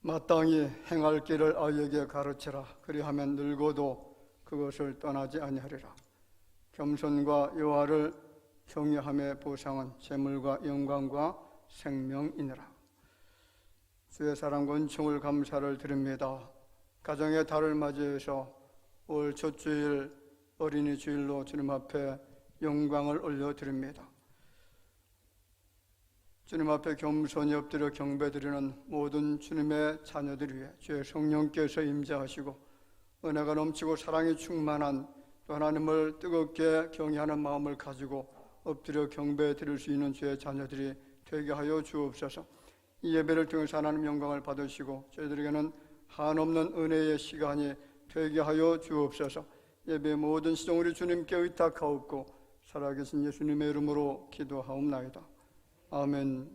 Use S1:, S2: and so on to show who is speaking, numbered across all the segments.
S1: 마땅히 행할 길을 아이에게 가르치라. 그리하면 늙어도 그것을 떠나지 아니하리라. 겸손과 여호와를 경외함의 보상은 재물과 영광과 생명이니라. 주의 사랑과 은총을 감사를 드립니다. 가정의 달을 맞이해서 올 첫 주일 어린이 주일로 주님 앞에 영광을 올려드립니다. 주님 앞에 겸손히 엎드려 경배드리는 모든 주님의 자녀들 위해 주의 성령께서 임재하시고 은혜가 넘치고 사랑이 충만한 또 하나님을 뜨겁게 경외하는 마음을 가지고 엎드려 경배드릴 수 있는 주의 자녀들이 되게 하여 주옵소서. 이 예배를 통해서 하나님 영광을 받으시고 저희들에게는 한없는 은혜의 시간이 되게 하여 주옵소서. 예배의 모든 시종 우리 주님께 의탁하옵고 살아계신 예수님의 이름으로 기도하옵나이다. 아멘.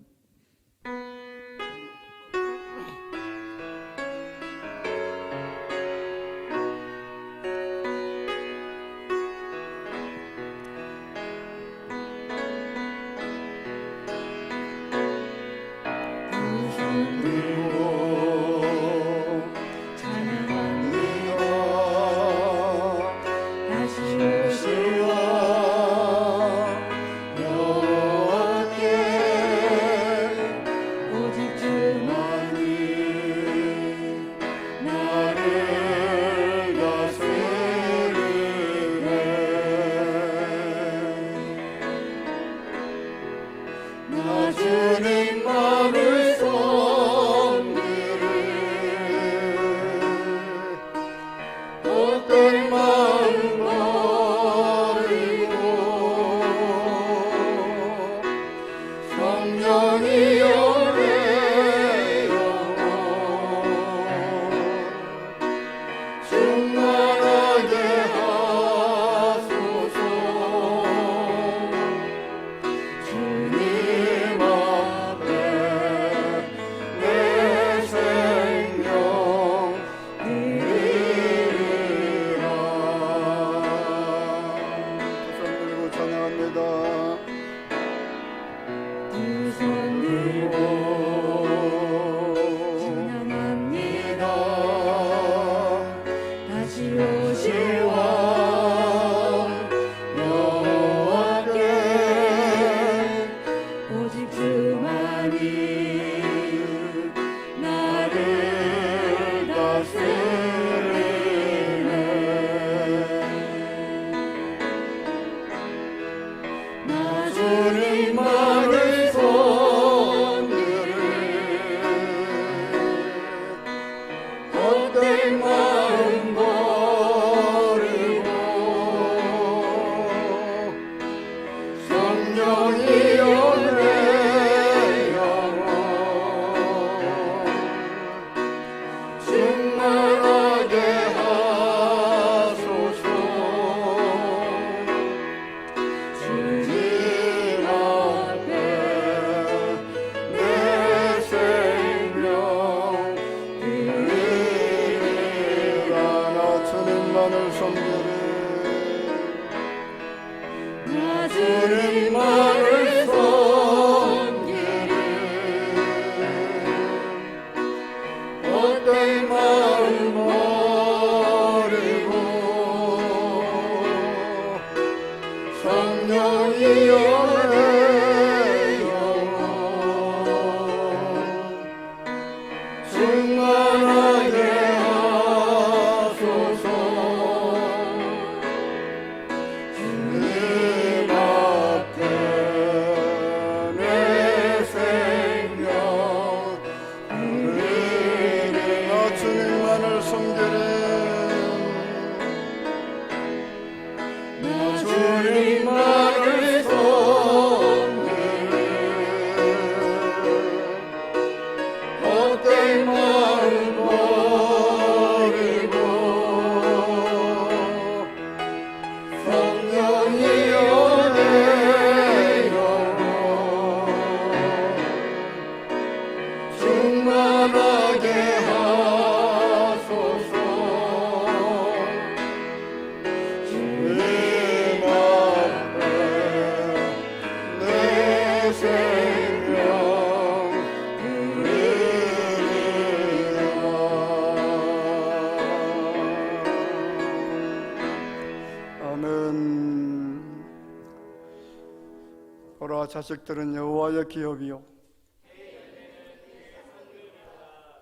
S1: 보라, 자식들은 여호와의 기업이요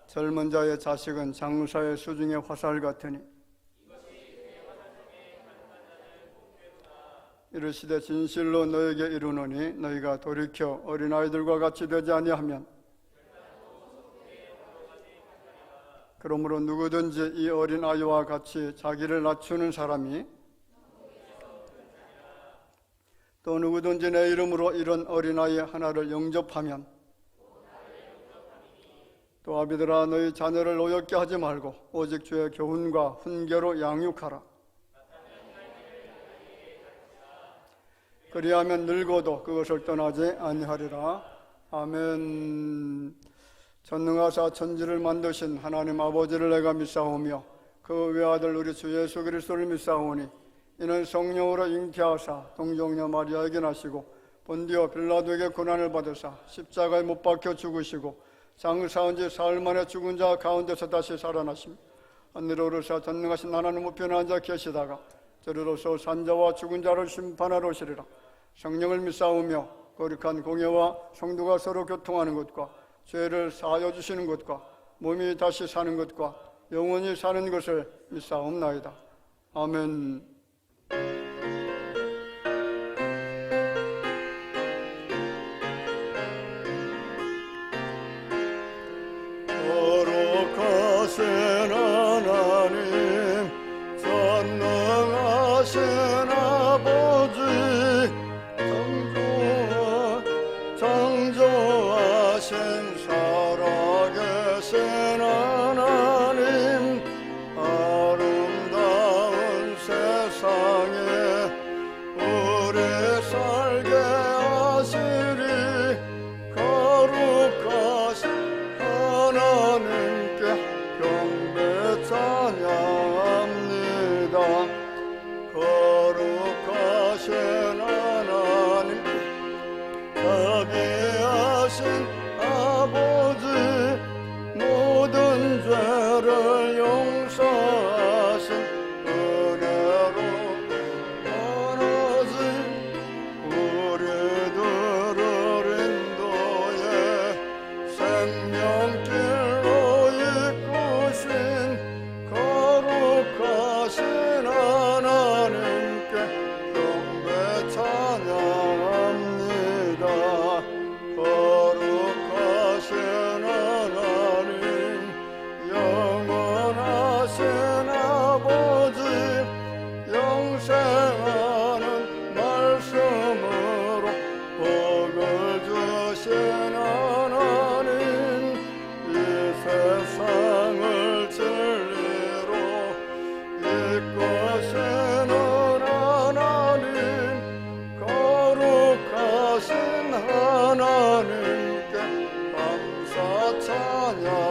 S1: 젊은 자의 자식은 장사의 수중의 화살 같으니 이르시되 진실로 너에게 이르노니 너희가 돌이켜 어린아이들과 같이 되지 아니하면 그러므로 누구든지 이 어린아이와 같이 자기를 낮추는 사람이 또 누구든지 내 이름으로 이런 어린아이 하나를 영접하면 또 아비들아 너희 자녀를 노엽게 하지 말고 오직 주의 교훈과 훈계로 양육하라. 그리하면 늙어도 그것을 떠나지 아니하리라. 아멘. 전능하사 천지를 만드신 하나님 아버지를 내가 믿사오며 그 외아들 우리 주 예수 그리스도를 믿사오니 이는 성령으로 잉태하사 동정녀 마리아에게 나시고 본디오 빌라도에게 고난을 받으사 십자가에 못 박혀 죽으시고 장사한 지 사흘 만에 죽은 자 가운데서 다시 살아나심 하늘에 오르사 전능하신 하나님 우편에 앉아 계시다가 저리로서 산자와 죽은 자를 심판하러 오시리라. 성령을 믿사오며 거룩한 공예와 성도가 서로 교통하는 것과 죄를 사하여 주시는 것과 몸이 다시 사는 것과 영원히 사는 것을 믿사옵나이다. 아멘. 거룩하신 하나님 전능하신 아버지 창조하신 살아계신 하나님 아름다운 세상에 우리 살게 하시리 거룩하신 하나님께 경배 찬양합니다. 거룩하신 하나님 자비하신 아버지 모든 죄를 용서하신 은혜로 원하신 우리들을 인도해 생명길로 이끄신 거룩하신 하나님께 경배 찬양합니다. 거룩하신 하나님 영원하신 아버지 영생하는 말씀으로 복을 주신 하나님 이 세상을 진리로 이끄시는 하나님 거룩하신 하나님께 감사 찬양합니다.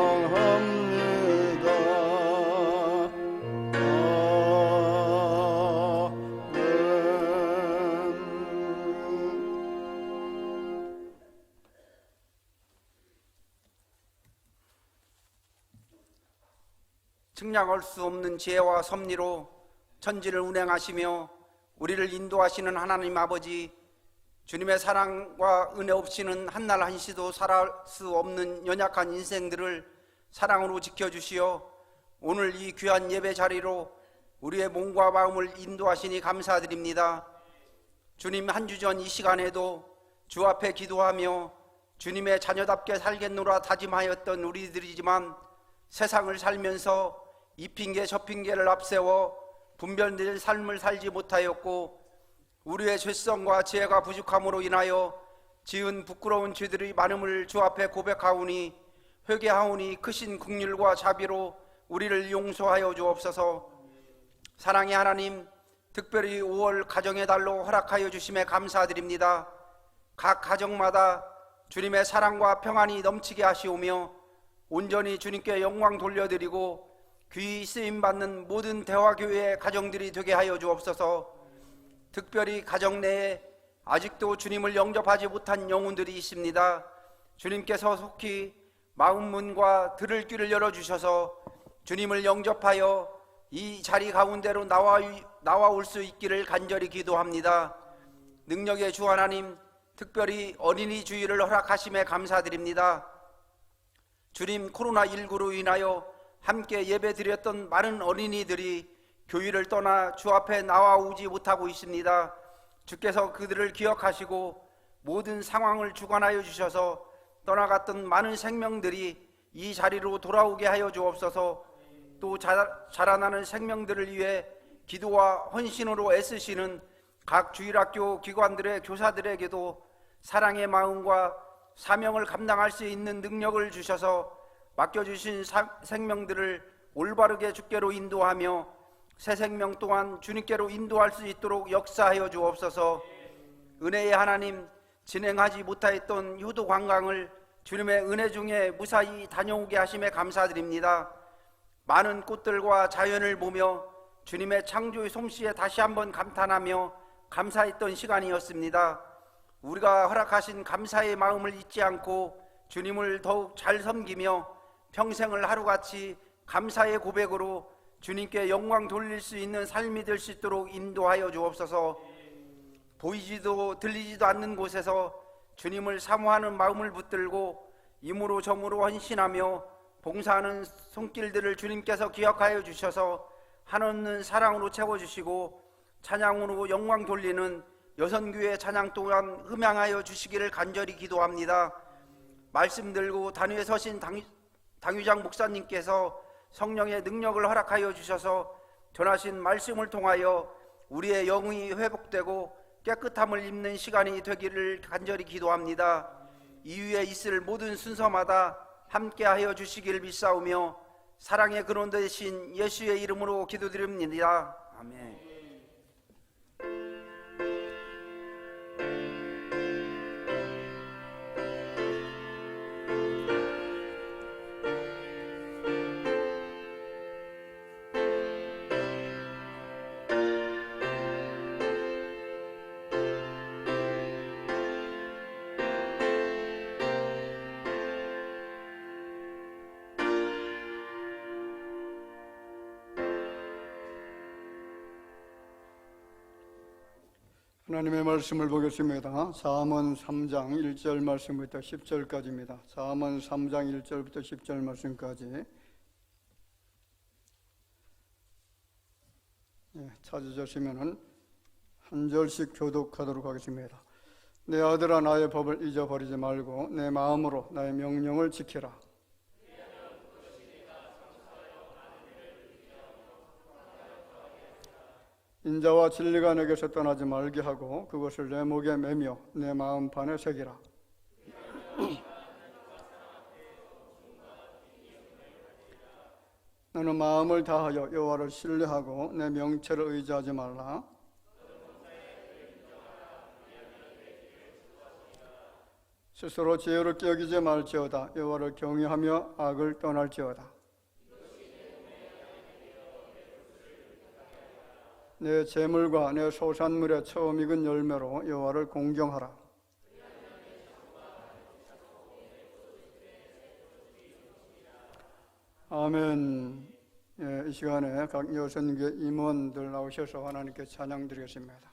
S2: 측량할 수 없는 지혜와 섭리로 천지를 운행하시며 우리를 인도하시는 하나님 아버지, 주님의 사랑과 은혜 없이는 한날 한시도 살아갈 수 없는 연약한 인생들을 사랑으로 지켜주시어 오늘 이 귀한 예배 자리로 우리의 몸과 마음을 인도하시니 감사드립니다. 주님, 한 주 전 이 시간에도 주 앞에 기도하며 주님의 자녀답게 살겠노라 다짐하였던 우리들이지만 세상을 살면서 이 핑계 저 핑계를 앞세워 분별될 삶을 살지 못하였고 우리의 죄성과 지혜가 부족함으로 인하여 지은 부끄러운 죄들이 많음을 주 앞에 고백하오니 회개하오니 크신 긍휼과 자비로 우리를 용서하여 주옵소서. 사랑의 하나님, 특별히 5월 가정의 달로 허락하여 주심에 감사드립니다. 각 가정마다 주님의 사랑과 평안이 넘치게 하시오며 온전히 주님께 영광 돌려드리고 귀히 쓰임받는 모든 대화교회의 가정들이 되게 하여 주옵소서. 특별히 가정 내에 아직도 주님을 영접하지 못한 영혼들이 있습니다. 주님께서 속히 마음문과 들을 귀를 열어주셔서 주님을 영접하여 이 자리 가운데로 나와올 수 있기를 간절히 기도합니다. 능력의 주 하나님, 특별히 어린이 주일을 허락하심에 감사드립니다. 주님, 코로나19로 인하여 함께 예배드렸던 많은 어린이들이 교회를 떠나 주 앞에 나와오지 못하고 있습니다. 주께서 그들을 기억하시고 모든 상황을 주관하여 주셔서 떠나갔던 많은 생명들이 이 자리로 돌아오게 하여 주옵소서. 또 자라나는 생명들을 위해 기도와 헌신으로 애쓰시는 각 주일학교 기관들의 교사들에게도 사랑의 마음과 사명을 감당할 수 있는 능력을 주셔서 맡겨주신 생명들을 올바르게 주께로 인도하며 새 생명 또한 주님께로 인도할 수 있도록 역사하여 주옵소서. 은혜의 하나님, 진행하지 못하였던 효도 관광을 주님의 은혜 중에 무사히 다녀오게 하심에 감사드립니다. 많은 꽃들과 자연을 보며 주님의 창조의 솜씨에 다시 한번 감탄하며 감사했던 시간이었습니다. 우리가 허락하신 감사의 마음을 잊지 않고 주님을 더욱 잘 섬기며 평생을 하루같이 감사의 고백으로 주님께 영광 돌릴 수 있는 삶이 될 수 있도록 인도하여 주옵소서. 보이지도 들리지도 않는 곳에서 주님을 사모하는 마음을 붙들고 임으로 정으로 헌신하며 봉사하는 손길들을 주님께서 기억하여 주셔서 한없는 사랑으로 채워주시고 찬양으로 영광 돌리는 여선교회 찬양 또한 흠양하여 주시기를 간절히 기도합니다. 말씀 들고 단위에 서신 당유장 목사님께서 성령의 능력을 허락하여 주셔서 전하신 말씀을 통하여 우리의 영이 회복되고 깨끗함을 입는 시간이 되기를 간절히 기도합니다. 이후에 있을 모든 순서마다 함께하여 주시기를 믿사오며 사랑의 근원 되신 예수의 이름으로 기도드립니다. 아멘.
S1: 하나님의 말씀을 보겠습니다. 잠언 3장 1절 말씀부터 10절까지입니다. 잠언 3장 1절부터 10절 말씀까지 찾으셨으면 한 절씩 교독하도록 하겠습니다. 내 아들아, 나의 법을 잊어버리지 말고 내 마음으로 나의 명령을 지키라. 인자와 진리가 내게서 떠나지 말게 하고 그것을 내 목에 매며 내 마음판에 새기라. 너는 마음을 다하여 여호와를 신뢰하고 내 명체를 의지하지 말라. 스스로 지혜롭게 여기지 말지어다. 여호와를 경외하며 악을 떠날지어다. 내 재물과 내 소산물의 처음 익은 열매로 여호와를 공경하라. 아멘. 이 시간에 각 여선교회 임원들 나오셔서 하나님께 찬양 드리겠습니다.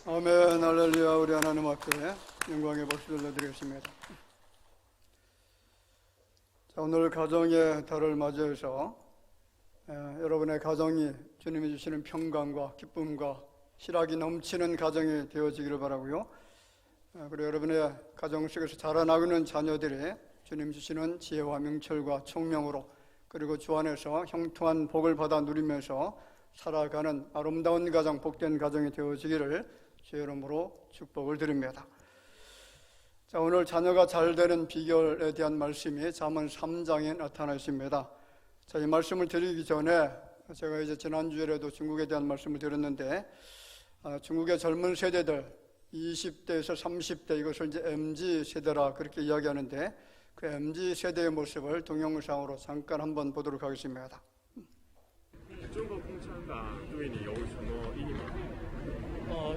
S1: 아멘, 할렐루야. 우리 하나님 앞에 영광의 박수 들려드리겠습니다. 자, 오늘 가정의 달을 맞이해서 여러분의 가정이 주님이 주시는 평강과 기쁨과 희락이 넘치는 가정이 되어지기를 바라고요. 그리고 여러분의 가정 속에서 자라나고 있는 자녀들이 주님 주시는 지혜와 명철과 총명으로 그리고 주 안에서 형통한 복을 받아 누리면서 살아가는 아름다운 가정, 복된 가정이 되어지기를 주의 이름으로 축복을 드립니다. 자, 오늘 자녀가 잘 되는 비결에 대한 말씀이 잠언 3장에 나타나 있습니다. 자, 이 말씀을 드리기 전에 제가 이제 지난주에도 중국에 대한 말씀을 드렸는데 중국의 젊은 세대들 20대에서 30대 이것을 이제 MZ 세대라 그렇게 이야기하는데 그 MZ 세대의 모습을 동영상으로 잠깐 한번 보도록 하겠습니다.
S3: 中国共产党对你有什么意义吗？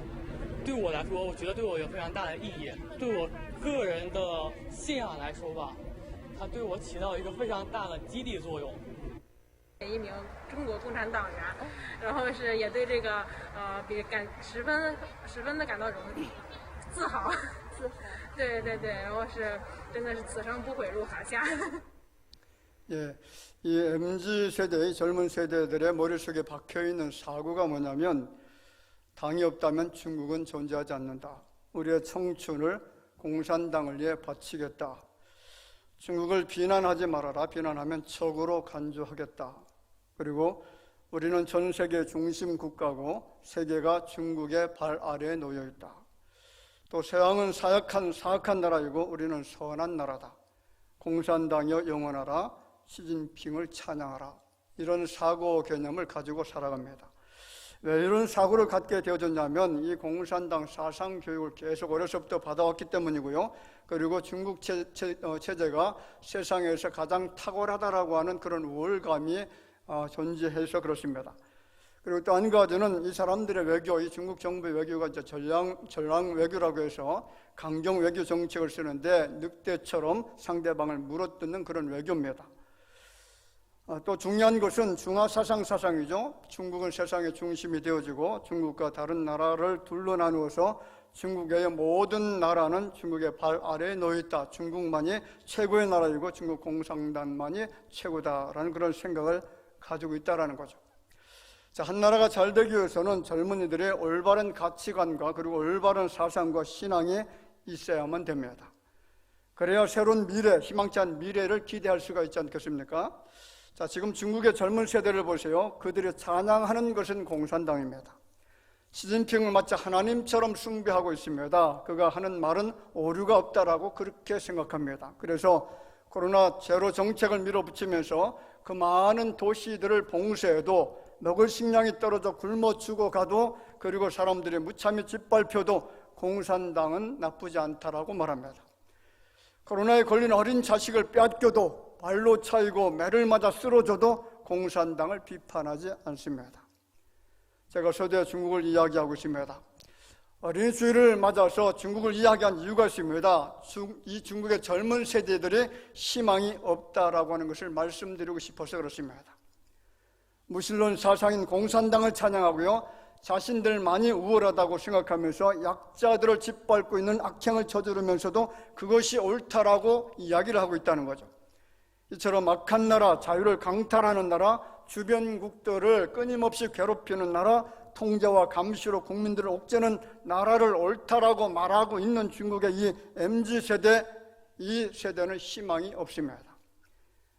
S4: 对我来说，我觉得对我有非常大的意义。对我个人的信仰来说吧，它对我起到一个非常大的激励作用。
S5: 一名中国共产党员，然后是也对这个十分的感到自豪。对，然后是真的是此生不悔入华夏。
S1: 예, 이 MZ 세대의 젊은 세대들의 머릿속에 박혀있는 사고가 뭐냐면 당이 없다면 중국은 존재하지 않는다. 우리의 청춘을 공산당을 위해 바치겠다. 중국을 비난하지 말아라. 비난하면 적으로 간주하겠다. 그리고 우리는 전 세계 중심 국가고 세계가 중국의 발 아래에 놓여 있다. 또 서양은 사악한 나라이고 우리는 선한 나라다. 공산당이여 영원하라. 시진핑을 찬양하라. 이런 사고 개념을 가지고 살아갑니다. 왜 이런 사고를 갖게 되어졌냐면 이 공산당 사상 교육을 계속 어려서부터 받아왔기 때문이고요. 그리고 중국 체제가 세상에서 가장 탁월하다라고 하는 그런 우월감이 존재해서 그렇습니다. 그리고 또 한 가지는 이 사람들의 외교, 이 중국 정부의 외교가 이제 전랑 외교라고 해서 강경 외교 정책을 쓰는데 늑대처럼 상대방을 물어뜯는 그런 외교입니다. 또 중요한 것은 중화사상이죠. 중국은 세상의 중심이 되어지고 중국과 다른 나라를 둘러 나누어서 중국의 모든 나라는 중국의 발 아래에 놓여있다. 중국만이 최고의 나라이고 중국 공산당만이 최고다라는 그런 생각을 가지고 있다는 거죠. 자, 한 나라가 잘 되기 위해서는 젊은이들의 올바른 가치관과 그리고 올바른 사상과 신앙이 있어야만 됩니다. 그래야 새로운 미래, 희망찬 미래를 기대할 수가 있지 않겠습니까? 자, 지금 중국의 젊은 세대를 보세요. 그들이 찬양하는 것은 공산당입니다. 시진핑을 마치 하나님처럼 숭배하고 있습니다. 그가 하는 말은 오류가 없다라고 그렇게 생각합니다. 그래서 코로나 제로 정책을 밀어붙이면서 그 많은 도시들을 봉쇄해도 먹을 식량이 떨어져 굶어 죽어가도 그리고 사람들이 무참히 짓밟혀도 공산당은 나쁘지 않다라고 말합니다. 코로나에 걸린 어린 자식을 빼앗겨도 발로 차이고 매를 맞아 쓰러져도 공산당을 비판하지 않습니다. 제가 서두에 중국을 이야기하고 있습니다. 어린이 주일을 맞아서 중국을 이야기한 이유가 있습니다. 이 중국의 젊은 세대들이 희망이 없다라고 하는 것을 말씀드리고 싶어서 그렇습니다. 무신론 사상인 공산당을 찬양하고요. 자신들만이 우월하다고 생각하면서 약자들을 짓밟고 있는 악행을 저지르면서도 그것이 옳다라고 이야기를 하고 있다는 거죠. 이처럼 악한 나라, 자유를 강탈하는 나라, 주변국들을 끊임없이 괴롭히는 나라, 통제와 감시로 국민들을 옥죄는 나라를 옳다라고 말하고 있는 중국의 이 MZ세대, 이 세대는 희망이 없습니다.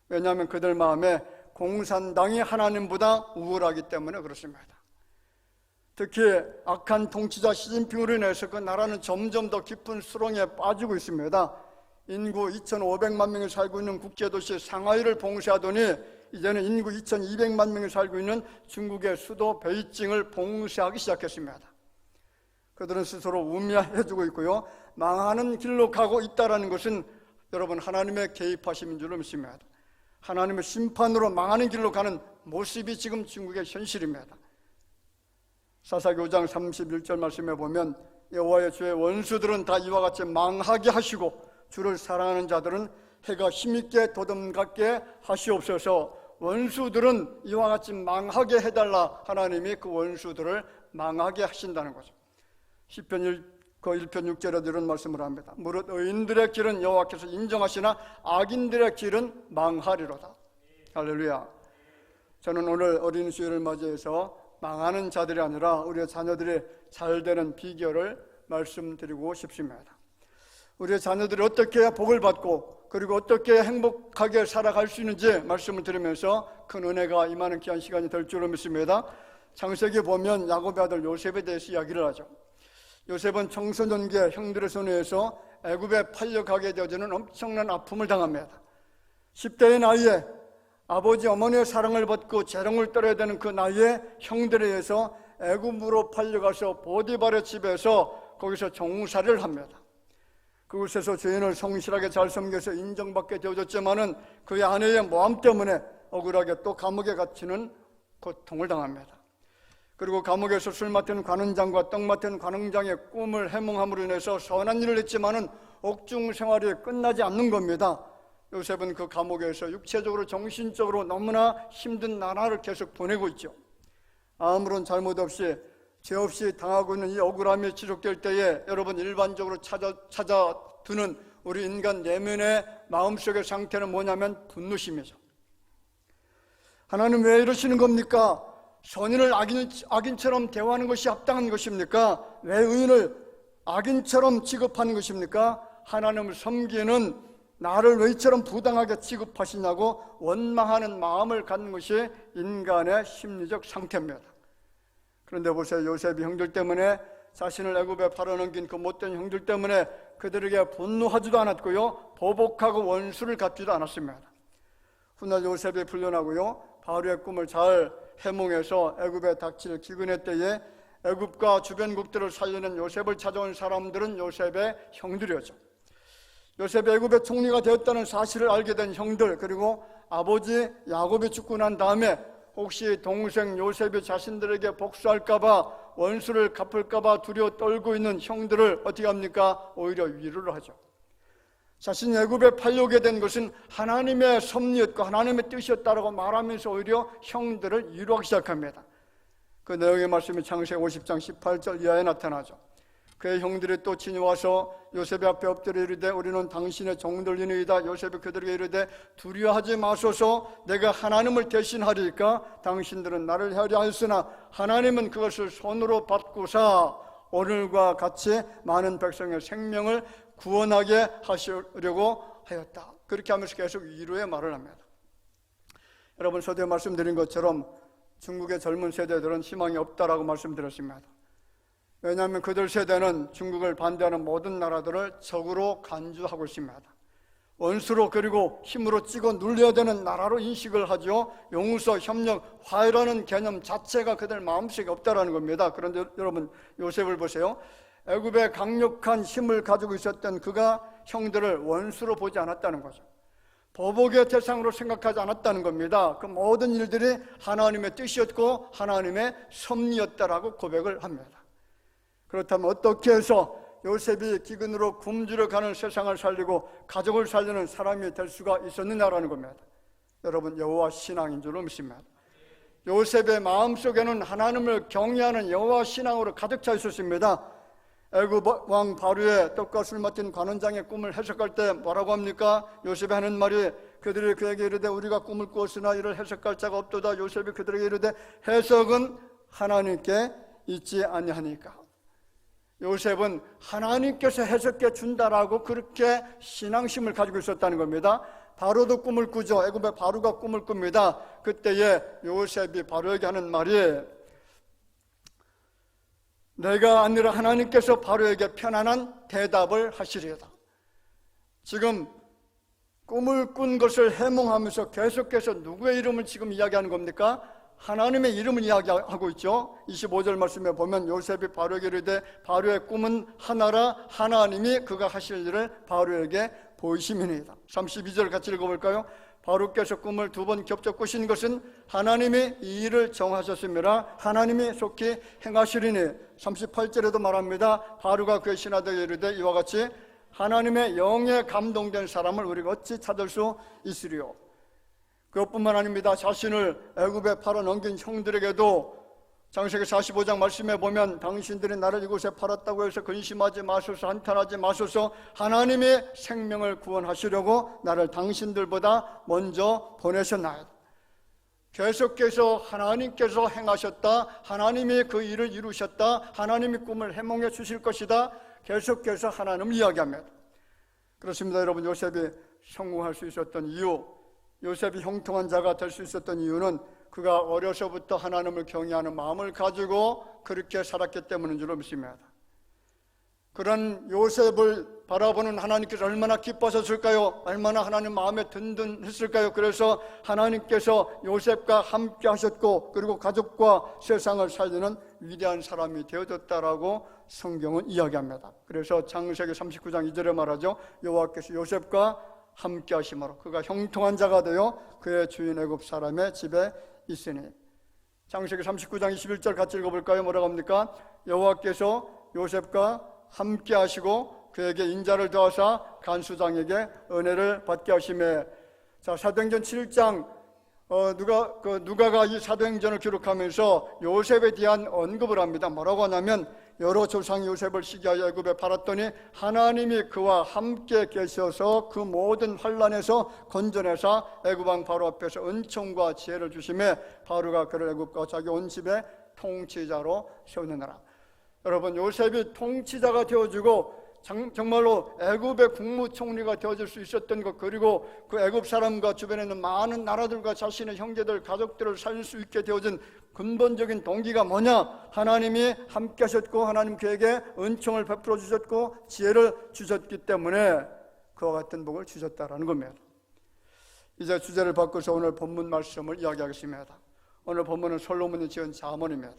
S1: 왜냐하면 그들 마음에 공산당이 하나님보다 우월하기 때문에 그렇습니다. 특히 악한 통치자 시진핑으로 인해서 그 나라는 점점 더 깊은 수렁에 빠지고 있습니다. 인구 2,500만 명이 살고 있는 국제도시 상하이를 봉쇄하더니 이제는 인구 2,200만 명이 살고 있는 중국의 수도 베이징을 봉쇄하기 시작했습니다. 그들은 스스로 우매해지고 있고요. 망하는 길로 가고 있다는 것은 여러분 하나님의 개입하심인 줄로 믿습니다. 하나님의 심판으로 망하는 길로 가는 모습이 지금 중국의 현실입니다. 사사기 5장 31절 말씀에 보면 여호와의 주의 원수들은 다 이와 같이 망하게 하시고 주를 사랑하는 자들은 해가 힘있게 도듬갑게 하시옵소서. 원수들은 이와 같이 망하게 해달라. 하나님이 그 원수들을 망하게 하신다는 거죠. 시편 그 1편 6절에도 이런 말씀을 합니다. 무릇 의인들의 길은 여호와께서 인정하시나 악인들의 길은 망하리로다. 할렐루야. 저는 오늘 어린 수요일을 맞이해서 망하는 자들이 아니라 우리의 자녀들이 잘 되는 비결을 말씀드리고 싶습니다. 우리의 자녀들이 어떻게 복을 받고 그리고 어떻게 행복하게 살아갈 수 있는지 말씀을 드리면서 큰 은혜가 임하는 귀한 시간이 될 줄로 믿습니다. 창세기 보면 야곱의 아들 요셉에 대해서 이야기를 하죠. 요셉은 청소년기에 형들의 손에 의해서 애굽에 팔려가게 되어지는 엄청난 아픔을 당합니다. 10대의 나이에 아버지 어머니의 사랑을 받고 재롱을 떨어야 되는 그 나이에 형들에 의해서 애굽으로 팔려가서 보디발의 집에서 거기서 종살이를 합니다. 그곳에서 주인을 성실하게 잘 섬겨서 인정받게 되어졌지만은 그의 아내의 모함 때문에 억울하게 또 감옥에 갇히는 고통을 당합니다. 그리고 감옥에서 술 맡은 관원장과 떡 맡은 관원장의 꿈을 해몽함으로 인해서 선한 일을 했지만은 옥중 생활이 끝나지 않는 겁니다. 요셉은 그 감옥에서 육체적으로 정신적으로 너무나 힘든 나날을 계속 보내고 있죠. 아무런 잘못 없이 죄 없이 당하고 있는 이 억울함이 지속될 때에 여러분 일반적으로 찾아드는 우리 인간 내면의 마음속의 상태는 뭐냐면 분노심이죠. 하나님 왜 이러시는 겁니까? 선인을 악인처럼 대우하는 것이 합당한 것입니까? 왜 의인을 악인처럼 취급하는 것입니까? 하나님을 섬기는 나를 왜 이처럼 부당하게 취급하시냐고 원망하는 마음을 갖는 것이 인간의 심리적 상태입니다. 그런데 보세요. 요셉이 형들 때문에 자신을 애굽에 팔아넘긴 그 못된 형들 때문에 그들에게 분노하지도 않았고요, 보복하고 원수를 갚지도 않았습니다. 훗날 요셉이 풀려나고요, 바로의 꿈을 잘 해몽해서 애굽에 닥칠 기근의 때에 애굽과 주변국들을 살려낸 요셉을 찾아온 사람들은 요셉의 형들이었죠. 요셉이 애굽의 총리가 되었다는 사실을 알게 된 형들, 그리고 아버지 야곱이 죽고 난 다음에 혹시 동생 요셉이 자신들에게 복수할까봐, 원수를 갚을까봐 두려워 떨고 있는 형들을 어떻게 합니까? 오히려 위로를 하죠. 자신이 애굽에 팔려오게 된 것은 하나님의 섭리였고 하나님의 뜻이었다라고 말하면서 오히려 형들을 위로하기 시작합니다. 그 내용의 말씀이 창세기 50장 18절 이하에 나타나죠. 그의 형들이 또 친히 와서 요셉의 앞에 엎드려 이르되 우리는 당신의 종들이니이다. 요셉이 그들에게 이르되 두려워하지 마소서, 내가 하나님을 대신하리까. 당신들은 나를 헤아려 하였으나 하나님은 그것을 손으로 받고사 오늘과 같이 많은 백성의 생명을 구원하게 하시려고 하였다. 그렇게 하면서 계속 위로의 말을 합니다. 여러분, 서두에 말씀드린 것처럼 중국의 젊은 세대들은 희망이 없다라고 말씀드렸습니다. 왜냐하면 그들 세대는 중국을 반대하는 모든 나라들을 적으로 간주하고 있습니다. 원수로, 그리고 힘으로 찍어 눌려야 되는 나라로 인식을 하죠. 용서, 협력, 화해라는 개념 자체가 그들 마음속에 없다라는 겁니다. 그런데 여러분, 요셉을 보세요. 애굽의 강력한 힘을 가지고 있었던 그가 형들을 원수로 보지 않았다는 거죠. 보복의 대상으로 생각하지 않았다는 겁니다. 그 모든 일들이 하나님의 뜻이었고 하나님의 섭리였다라고 고백을 합니다. 그렇다면 어떻게 해서 요셉이 기근으로 굶주려 가는 세상을 살리고 가족을 살리는 사람이 될 수가 있었느냐라는 겁니다. 여러분, 여호와 신앙인 줄로 믿습니다. 요셉의 마음속에는 하나님을 경외하는 여호와 신앙으로 가득 차 있었습니다. 애굽 왕 바로의 떡과 술 맡은 관원장의 꿈을 해석할 때 뭐라고 합니까? 요셉이 하는 말이, 그들이 그에게 이르되 우리가 꿈을 꾸었으나 이를 해석할 자가 없도다. 요셉이 그들에게 이르되 해석은 하나님께 있지 아니하니까. 요셉은 하나님께서 해석해 준다라고 그렇게 신앙심을 가지고 있었다는 겁니다. 바로도 꿈을 꾸죠. 애굽의 바로가 꿈을 꿉니다. 그때에 요셉이 바로에게 하는 말이, 내가 아니라 하나님께서 바로에게 편안한 대답을 하시리이다. 지금 꿈을 꾼 것을 해몽하면서 계속해서 누구의 이름을 지금 이야기하는 겁니까? 하나님의 이름을 이야기하고 있죠. 25절 말씀에 보면 요셉이 바로에게 이르되 바로의 꿈은 하나라, 하나님이 그가 하실 일을 바로에게 보이심이니이다. 32절 같이 읽어볼까요? 바로께서 꿈을 2번 겹쳐 꾸신 것은 하나님이 이 일을 정하셨음이라 하나님이 속히 행하시리니. 38절에도 말합니다. 바로가 그의 신하들에게 이르되 이와 같이 하나님의 영에 감동된 사람을 우리가 어찌 찾을 수 있으리요. 그것뿐만 아닙니다. 자신을 애굽에 팔아넘긴 형들에게도 창세기 45장 말씀에 보면 당신들이 나를 이곳에 팔았다고 해서 근심하지 마소서, 한탄하지 마소서, 하나님이 생명을 구원하시려고 나를 당신들보다 먼저 보내셨나이다. 계속해서 하나님께서 행하셨다, 하나님이 그 일을 이루셨다, 하나님이 꿈을 해몽해 주실 것이다, 계속해서 하나님을 이야기합니다. 그렇습니다. 여러분, 요셉이 성공할 수 있었던 이유, 요셉이 형통한 자가 될 수 있었던 이유는 그가 어려서부터 하나님을 경외하는 마음을 가지고 그렇게 살았기 때문인 줄로 믿습니다. 그런 요셉을 바라보는 하나님께서 얼마나 기뻐하셨을까요? 얼마나 하나님 마음에 든든했을까요? 그래서 하나님께서 요셉과 함께 하셨고, 그리고 가족과 세상을 살리는 위대한 사람이 되어졌다라고 성경은 이야기합니다. 그래서 창세기 39장 2절에 말하죠. 여호와께서 요셉과 함께 하심으로 그가 형통한 자가 되어 그의 주인 애굽 사람의 집에 있으니. 창세기 39장 21절 같이 읽어볼까요? 뭐라고 합니까? 여호와께서 요셉과 함께 하시고 그에게 인자를 더하사 간수장에게 은혜를 받게 하시매. 자, 사도행전 7장 누가가 이 사도행전을 기록하면서 요셉에 대한 언급을 합니다. 뭐라고 하냐면, 여러 조상이 요셉을 시기하여 애굽에 팔았더니 하나님이 그와 함께 계셔서 그 모든 환난에서 건져내사 애굽 왕 바로 앞에서 은총과 지혜를 주시매 바로가 그를 애굽과 자기 온 집의 통치자로 세우느니라. 여러분, 요셉이 통치자가 되어주고 정말로 애굽의 국무총리가 되어줄 수 있었던 것, 그리고 그 애굽 사람과 주변에 있는 많은 나라들과 자신의 형제들, 가족들을 살릴 수 있게 되어진 근본적인 동기가 뭐냐? 하나님이 함께 하셨고 하나님 그에게 은총을 베풀어 주셨고 지혜를 주셨기 때문에 그와 같은 복을 주셨다라는 겁니다. 이제 주제를 바꿔서 오늘 본문 말씀을 이야기하겠습니다. 오늘 본문은 솔로몬이 지은 잠언입니다.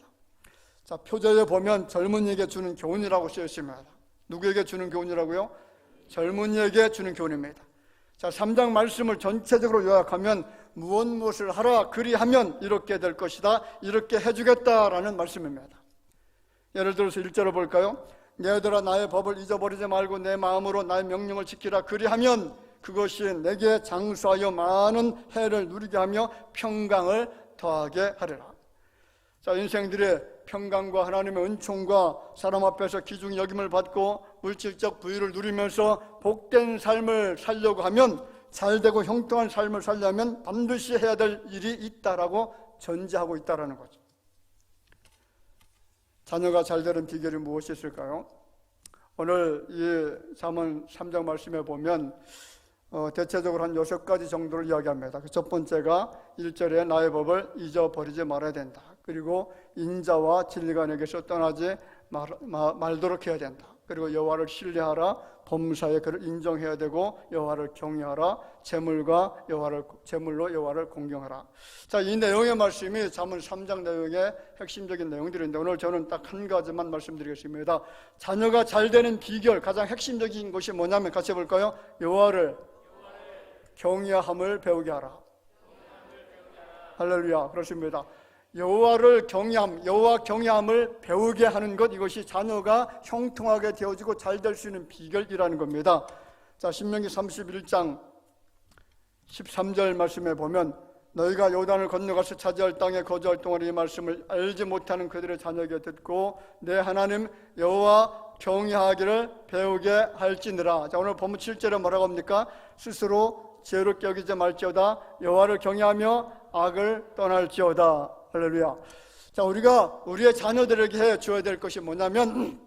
S1: 자, 표제에 보면 젊은이에게 주는 교훈이라고 쓰여 있습니다. 누구에게 주는 교훈이라고요? 젊은이에게 주는 교훈입니다. 자, 3장 말씀을 전체적으로 요약하면 무엇을 하라, 그리하면 이렇게 될 것이다, 이렇게 해주겠다라는 말씀입니다. 예를 들어서 1절을 볼까요? 얘들아, 나의 법을 잊어버리지 말고 내 마음으로 나의 명령을 지키라. 그리하면 그것이 내게 장수하여 많은 해를 누리게 하며 평강을 더하게 하리라. 자, 인생들의 평강과 하나님의 은총과 사람 앞에서 귀중히 여김을 받고 물질적 부유를 누리면서 복된 삶을 살려고 하면, 잘되고 형통한 삶을 살려면 반드시 해야 될 일이 있다라고 전제하고 있다라는 거죠. 자녀가 잘되는 비결이 무엇이 있을까요? 오늘 이 잠언 3장 말씀에 보면 대체적으로 한 6가지 정도를 이야기합니다. 첫 번째가 1절에 나의 법을 잊어버리지 말아야 된다. 그리고 인자와 진리가 내게서 떠나지 말도록 해야 된다. 그리고 여호와를 신뢰하라. 범사에 그를 인정해야 되고 여호와를 경외하라. 재물로 여호와를 공경하라. 자, 이 내용의 말씀이 잠언 3장 내용의 핵심적인 내용들인데 오늘 저는 딱 한 가지만 말씀드리겠습니다. 자녀가 잘 되는 비결, 가장 핵심적인 것이 뭐냐면 같이 볼까요? 여호와를 경외함을 배우게 하라. 할렐루야. 그렇습니다. 여호와를 경외함, 여호와 경외함을 배우게 하는 것, 이것이 자녀가 형통하게 되어지고 잘 될 수 있는 비결이라는 겁니다. 자, 신명기 31장 13절 말씀에 보면 너희가 요단을 건너가서 차지할 땅에 거주할 동안 이 말씀을 알지 못하는 그들의 자녀에게 듣고 내 하나님 여호와 경외하기를 배우게 할지니라. 자, 오늘 본문 7절에 뭐라고 합니까? 스스로 죄롭게 여기지 말지어다 여호와를 경외하며 악을 떠날지어다. 할렐루야. 자, 우리가 우리의 자녀들에게 해줘야 될 것이 뭐냐면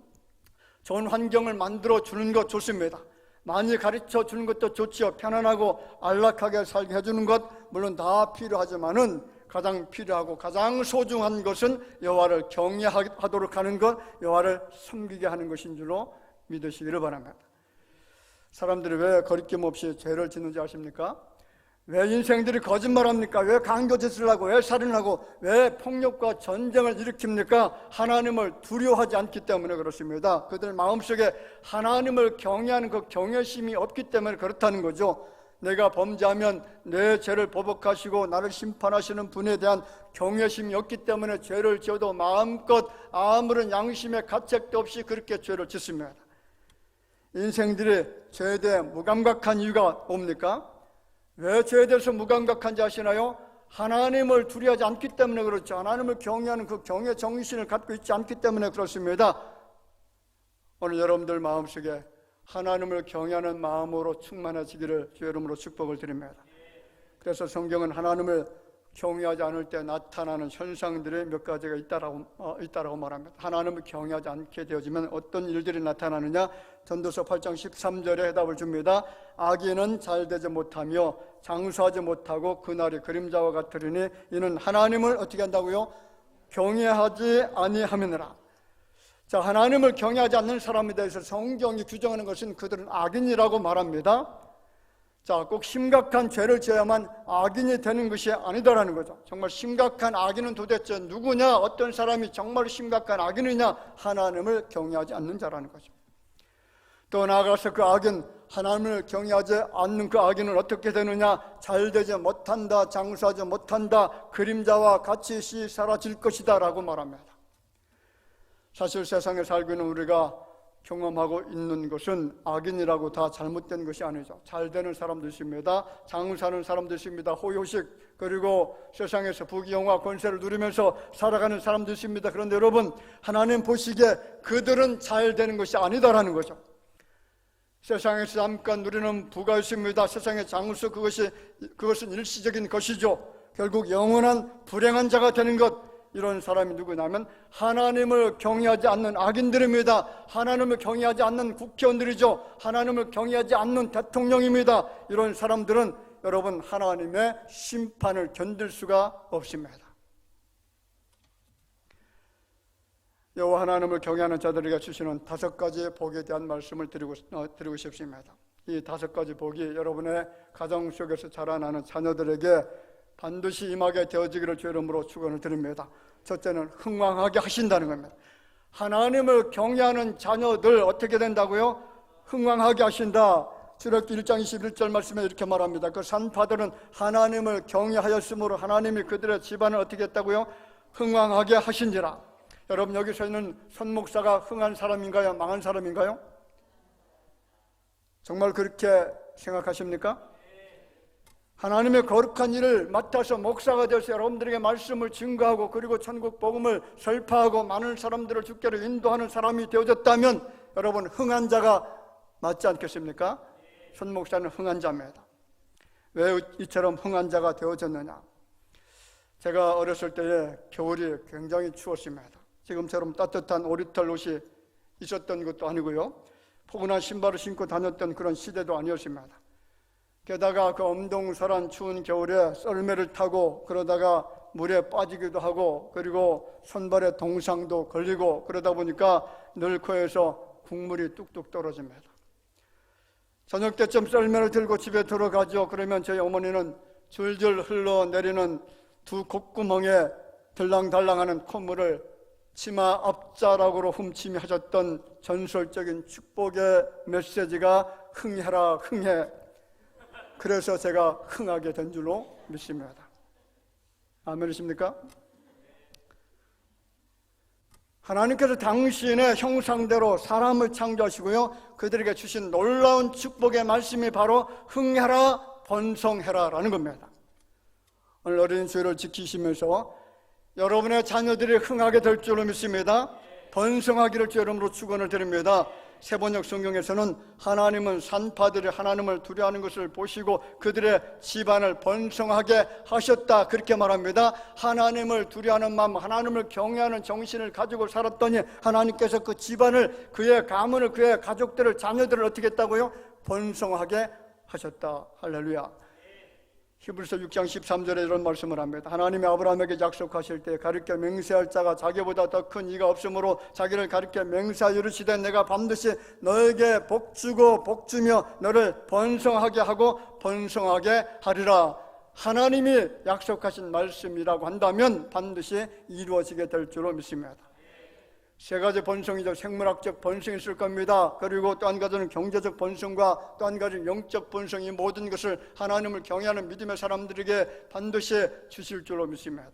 S1: 좋은 환경을 만들어 주는 것 좋습니다. 많이 가르쳐 주는 것도 좋지요. 편안하고 안락하게 살게 해주는 것 물론 다 필요하지만은 가장 필요하고 가장 소중한 것은 여호와를 경외하도록 하는 것, 여호와를 섬기게 하는 것인 줄로 믿으시기를 바랍니다. 사람들이 왜 거리낌 없이 죄를 짓는지 아십니까? 왜 인생들이 거짓말합니까? 왜 강도짓을 하고 왜 살인하고 왜 폭력과 전쟁을 일으킵니까? 하나님을 두려워하지 않기 때문에 그렇습니다. 그들 마음속에 하나님을 경외하는 그 경외심이 없기 때문에 그렇다는 거죠. 내가 범죄하면 내 죄를 보복하시고 나를 심판하시는 분에 대한 경외심이 없기 때문에 죄를 지어도 마음껏 아무런 양심의 가책도 없이 그렇게 죄를 짓습니다. 인생들이 죄에 대해 무감각한 이유가 뭡니까? 왜 죄에 대해서 무감각한지 아시나요? 하나님을 두려워하지 않기 때문에 그렇죠. 하나님을 경외하는 그 경외 정신을 갖고 있지 않기 때문에 그렇습니다. 오늘 여러분들 마음속에 하나님을 경외하는 마음으로 충만해지기를 주의 이름으로 축복을 드립니다. 그래서 성경은 하나님을 경외하지 않을 때 나타나는 현상들이 몇 가지가 있다라고 말합니다. 하나님을 경외하지 않게 되어지면 어떤 일들이 나타나느냐? 전도서 8장 13절에 해답을 줍니다. 악인은 잘되지 못하며 장수하지 못하고 그날이 그림자와 같으리니 이는 하나님을 어떻게 한다고요? 경외하지 아니함이니라. 자, 하나님을 경외하지 않는 사람에 대해서 성경이 규정하는 것은 그들은 악인이라고 말합니다. 자, 꼭 심각한 죄를 지어야만 악인이 되는 것이 아니다라는 거죠. 정말 심각한 악인은 도대체 누구냐? 어떤 사람이 정말 심각한 악인이냐? 하나님을 경외하지 않는 자라는 거죠. 또 나아가서 그 악인, 하나님을 경외하지 않는 그 악인은 어떻게 되느냐? 잘되지 못한다, 장수하지 못한다, 그림자와 같이 사라질 것이다 라고 말합니다. 사실 세상에 살고 있는 우리가 경험하고 있는 것은 악인이라고 다 잘못된 것이 아니죠. 잘 되는 사람도 있습니다. 장사하는 사람도 있습니다. 호요식, 그리고 세상에서 부귀영화 권세를 누리면서 살아가는 사람도 있습니다. 그런데 여러분, 하나님 보시기에 그들은 잘 되는 것이 아니다라는 거죠. 세상에서 잠깐 누리는 부가 있습니다. 세상의 장수, 그것은 일시적인 것이죠. 결국 영원한 불행한 자가 되는 것, 이런 사람이 누구냐면 하나님을 경외하지 않는 악인들입니다. 하나님을 경외하지 않는 국회의원들이죠. 하나님을 경외하지 않는 대통령입니다. 이런 사람들은 여러분 하나님의 심판을 견딜 수가 없습니다. 여호와 하나님을 경외하는 자들에게 주시는 5가지 복에 대한 말씀을 드리고 싶습니다. 이 5가지 복이 여러분의 가정 속에서 자라나는 자녀들에게 반드시 임하게 되어지기를 주의 이름으로 축원을 드립니다. 첫째는 흥왕하게 하신다는 겁니다. 하나님을 경외하는 자녀들 어떻게 된다고요? 흥왕하게 하신다. 출애굽기 1장 21절 말씀에 이렇게 말합니다. 그 산파들은 하나님을 경외하였으므로 하나님이 그들의 집안을 어떻게 했다고요? 흥왕하게 하신지라. 여러분, 여기서 있는 선 목사가 흥한 사람인가요? 망한 사람인가요? 정말 그렇게 생각하십니까? 하나님의 거룩한 일을 맡아서 목사가 되어서 여러분들에게 말씀을 증거하고 그리고 천국 복음을 설파하고 많은 사람들을 주께로 인도하는 사람이 되어졌다면 여러분 흥한 자가 맞지 않겠습니까? 손 목사는 흥한 자입니다. 왜 이처럼 흥한 자가 되어졌느냐? 제가 어렸을 때에 겨울이 굉장히 추웠습니다. 지금처럼 따뜻한 오리털 옷이 있었던 것도 아니고요, 포근한 신발을 신고 다녔던 그런 시대도 아니었습니다. 게다가 그 엄동설한 추운 겨울에 썰매를 타고 그러다가 물에 빠지기도 하고 그리고 손발에 동상도 걸리고 그러다 보니까 늘 코에서 국물이 뚝뚝 떨어집니다. 저녁 때쯤 썰매를 들고 집에 들어가죠. 그러면 저희 어머니는 줄줄 흘러내리는 두 콧구멍에 들랑달랑하는 콧물을 치마 앞자락으로 훔치며 하셨던 전설적인 축복의 메시지가 흥해라 흥해. 그래서 제가 흥하게 된 줄로 믿습니다. 아멘이십니까? 하나님께서 당신의 형상대로 사람을 창조하시고요, 그들에게 주신 놀라운 축복의 말씀이 바로 흥해라 번성해라 라는 겁니다. 오늘 어린 주일을 지키시면서 여러분의 자녀들이 흥하게 될 줄로 믿습니다. 번성하기를 주 이름으로 축원을 드립니다. 세번역 성경에서는 하나님은 산파들이 하나님을 두려워하는 것을 보시고 그들의 집안을 번성하게 하셨다, 그렇게 말합니다. 하나님을 두려워하는 마음, 하나님을 경외하는 정신을 가지고 살았더니 하나님께서 그 집안을, 그의 가문을, 그의 가족들을, 자녀들을 어떻게 했다고요? 번성하게 하셨다. 할렐루야. 히브리서 6장 13절에 이런 말씀을 합니다. 하나님이 아브라함에게 약속하실 때 가르쳐 맹세할 자가 자기보다 더 큰 이가 없으므로 자기를 가르쳐 맹세하여 이르시되 내가 반드시 너에게 복주고 복주며 너를 번성하게 하고 번성하게 하리라. 하나님이 약속하신 말씀이라고 한다면 반드시 이루어지게 될 줄로 믿습니다. 세 가지 번성이죠. 생물학적 번성이 있을 겁니다. 그리고 또 한 가지는 경제적 번성과 또 한 가지는 영적 번성, 이 모든 것을 하나님을 경외하는 믿음의 사람들에게 반드시 주실 줄로 믿습니다.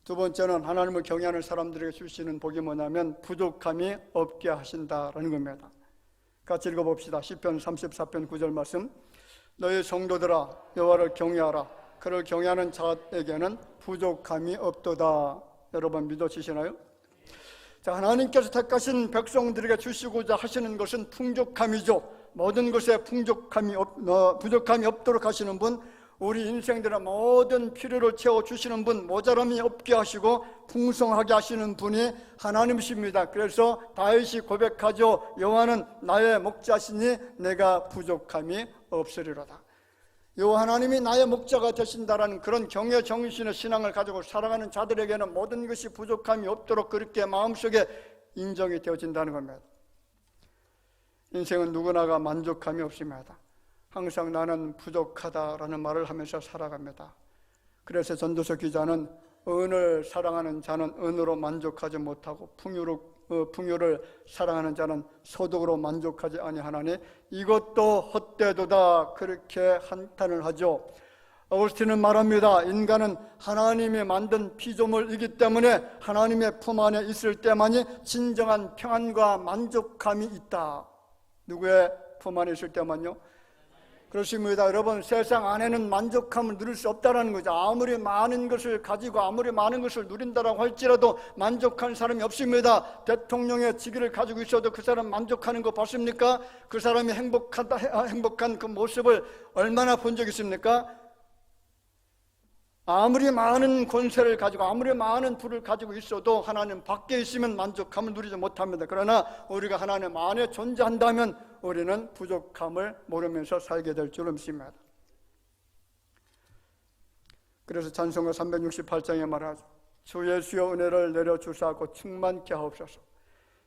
S1: 두 번째는 하나님을 경외하는 사람들에게 주시는 복이 뭐냐면 부족함이 없게 하신다라는 겁니다. 같이 읽어봅시다. 시편 34편 9절 말씀. 너희 성도들아 여호와를 경외하라. 그를 경외하는 자에게는 부족함이 없도다. 여러분 믿어지시나요? 자, 하나님께서 택하신 백성들에게 주시고자 하시는 것은 풍족함이죠. 모든 것에 부족함이 없도록 하시는 분, 우리 인생들의 모든 필요를 채워주시는 분, 모자람이 없게 하시고 풍성하게 하시는 분이 하나님이십니다. 그래서 다윗이 고백하죠. 여호와는 나의 목자시니 내가 부족함이 없으리로다. 여호와 하나님이 나의 목자가 되신다라는 그런 경외 정신의 신앙을 가지고 살아가는 자들에게는 모든 것이 부족함이 없도록 그렇게 마음속에 인정이 되어진다는 겁니다. 인생은 누구나가 만족함이 없습니다. 항상 나는 부족하다라는 말을 하면서 살아갑니다. 그래서 전도서 기자는 은을 사랑하는 자는 은으로 만족하지 못하고 풍요를 사랑하는 자는 소득으로 만족하지 아니하나니 이것도 헛되도다, 그렇게 한탄을 하죠. 어거스틴은 말합니다. 인간은 하나님이 만든 피조물이기 때문에 하나님의 품 안에 있을 때만이 진정한 평안과 만족함이 있다. 누구의 품 안에 있을 때만요? 그렇습니다. 여러분, 세상 안에는 만족함을 누릴 수 없다는 거죠. 아무리 많은 것을 가지고 아무리 많은 것을 누린다라고 할지라도 만족한 사람이 없습니다. 대통령의 직위를 가지고 있어도 그 사람 만족하는 거 봤습니까? 그 사람이 행복한 그 모습을 얼마나 본 적 있습니까? 아무리 많은 권세를 가지고 아무리 많은 부를 가지고 있어도 하나님 밖에 있으면 만족함을 누리지 못합니다. 그러나 우리가 하나님 안에 존재한다면 우리는 부족함을 모르면서 살게 될 줄 믿습니다. 그래서 찬송가 368장에 말하죠. 주 예수여 은혜를 내려주사고 충만케 하옵소서.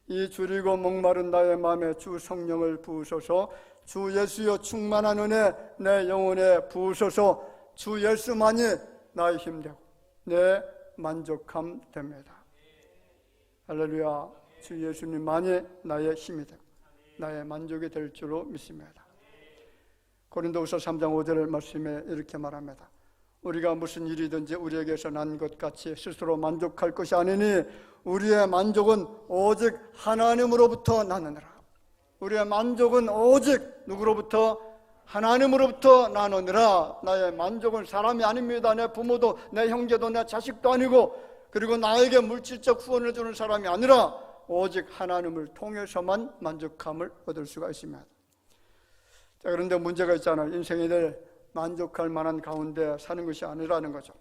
S1: 이 줄이고 목마른 나의 마음에 주 성령을 부으소서. 주 예수여 충만한 은혜 내 영혼에 부으소서. 주 예수만이 나의 힘되고 내 만족함 됩니다. 할렐루야. 주 예수님만이 나의 힘이 되고 나의 만족이 될 줄로 믿습니다. 고린도후서 3장 5절 말씀에 이렇게 말합니다. 우리가 무슨 일이든지 우리에게서 난 것 같이 스스로 만족할 것이 아니니 우리의 만족은 오직 하나님으로부터 나느니라. 우리의 만족은 오직 누구로부터? 하나님으로부터 나누느라. 나의 만족은 사람이 아닙니다. 내 부모도 내 형제도 내 자식도 아니고 그리고 나에게 물질적 후원을 주는 사람이 아니라 오직 하나님을 통해서만 만족함을 얻을 수가 있습니다. 자, 그런데 문제가 있잖아요. 인생이 늘 만족할 만한 가운데 사는 것이 아니라는 거죠.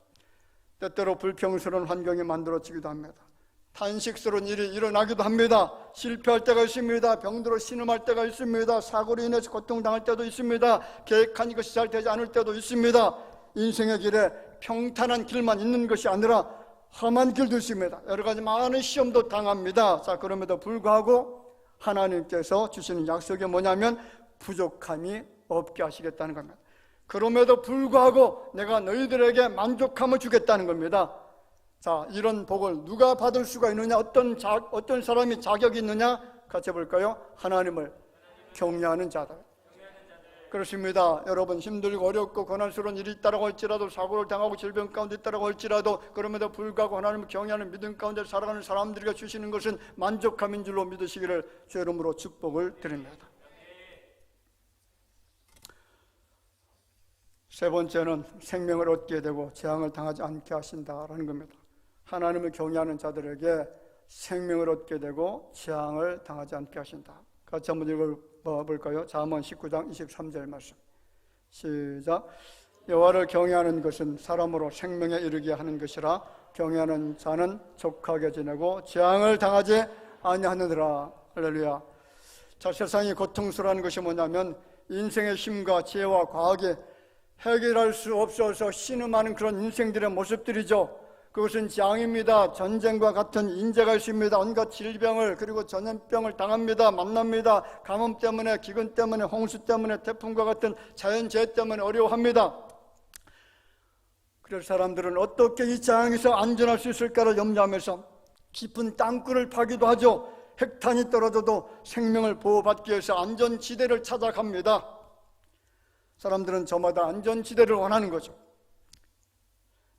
S1: 때때로 불평스러운 환경이 만들어지기도 합니다. 탄식스러운 일이 일어나기도 합니다. 실패할 때가 있습니다. 병들어 신음할 때가 있습니다. 사고로 인해서 고통당할 때도 있습니다. 계획한 것이 잘 되지 않을 때도 있습니다. 인생의 길에 평탄한 길만 있는 것이 아니라 험한 길도 있습니다. 여러 가지 많은 시험도 당합니다. 자, 그럼에도 불구하고 하나님께서 주시는 약속이 뭐냐면 부족함이 없게 하시겠다는 겁니다. 그럼에도 불구하고 내가 너희들에게 만족함을 주겠다는 겁니다. 자, 이런 복을 누가 받을 수가 있느냐? 어떤 사람이 자격이 있느냐? 같이 볼까요? 하나님을 경외하는 자들. 그렇습니다. 여러분, 힘들고 어렵고 고난스러운 일이 있다고 할지라도, 사고를 당하고 질병 가운데 있다고 할지라도, 그럼에도 불구하고 하나님을 경외하는 믿음 가운데 살아가는 사람들에게 주시는 것은 만족함인 줄로 믿으시기를 주 이름으로 축복을 드립니다. 세 번째는 생명을 얻게 되고 재앙을 당하지 않게 하신다라는 겁니다. 하나님을 경외하는 자들에게 생명을 얻게 되고 재앙을 당하지 않게 하신다. 같이 한번 읽어볼까요? 잠언 19장 23절 말씀. 시작. 여호와를 경외하는 것은 사람으로 생명에 이르게 하는 것이라 경외하는 자는 족하게 지내고 재앙을 당하지 아니하느니라. 할렐루야. 자, 세상이 고통스러운 것이 뭐냐면 인생의 힘과 지혜와 과학이 해결할 수 없어서 신음하는 그런 인생들의 모습들이죠. 그것은 재앙입니다. 전쟁과 같은 인재가 있습니다. 온갖 질병을 그리고 전염병을 당합니다. 만납니다. 가뭄 때문에, 기근 때문에, 홍수 때문에, 태풍과 같은 자연재해 때문에 어려워합니다. 그래서 사람들은 어떻게 이 재앙에서 안전할 수 있을까를 염려하면서 깊은 땅굴을 파기도 하죠. 핵탄이 떨어져도 생명을 보호받기 위해서 안전지대를 찾아갑니다. 사람들은 저마다 안전지대를 원하는 거죠.